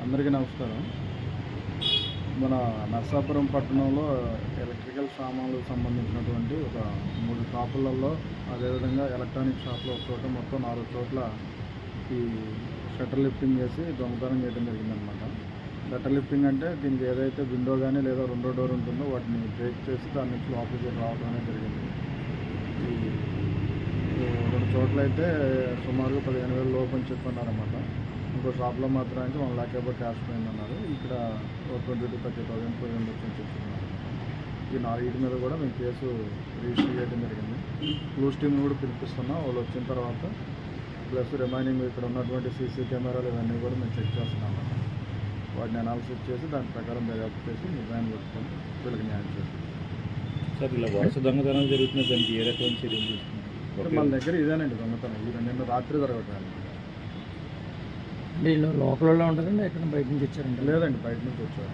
అందరికీ నమస్కారం. మన నర్సాపురం పట్టణంలో ఎలక్ట్రికల్ సామాన్లకు సంబంధించినటువంటి ఒక 3 షాపులలో, అదేవిధంగా ఎలక్ట్రానిక్ షాప్లో ఒక చోట, మొత్తం 4 చోట్ల ఈ షట్టర్ లిఫ్టింగ్ చేసి దొంగతనం చేయడం జరిగిందనమాట. షట్టర్ లిఫ్టింగ్ అంటే దీనికి ఏదైతే విండో కానీ లేదా రెండో డోర్ ఉంటుందో వాటిని బ్రేక్ చేసి దాని నుంచి లోపలికి రావడం అనేది జరిగింది. ఈ 2 చోట్ల అయితే సుమారుగా 15,000 లోపు అని చెప్పన్నారన్నమాట. ఇంకో షాప్లో మాత్రం అయితే 1 lakh above క్యాష్ పోయిందన్నారు. ఇక్కడ 20,000 to 30,000 పోయింది వచ్చి చెప్తున్నారు. ఈ 4 మీద కూడా మేము కేసు రిజిస్టర్ చేయడం జరిగింది. క్లూస్ టీమ్ని కూడా పిలిపిస్తున్నాం. వాళ్ళు వచ్చిన తర్వాత ప్లస్ రిమైనింగ్ ఇక్కడ ఉన్నటువంటి సీసీ కెమెరాలు ఇవన్నీ కూడా మేము చెక్ చేస్తున్నాం. వాటిని అనాలిసిస్ చేసి దాని ప్రకారం దర్యాప్తు చేసి నిర్ణయం పెట్టుకొని వీళ్ళకి న్యాయం చేస్తాం. సార్, ఇలా వరుస దొంగతనాలు జరుగుతున్నాయి, దానికి ఏ రకమైన చర్యలు తీసుకుంటారు? మన దగ్గర ఇదేనండి దొంగతనం. నిన్న రాత్రి జరగట్లేదు. వీళ్ళు లోకల్లో ఉంటారండి, ఎక్కడ బయట నుంచి వచ్చారండి? లేదండి, బయట నుంచి వచ్చారు.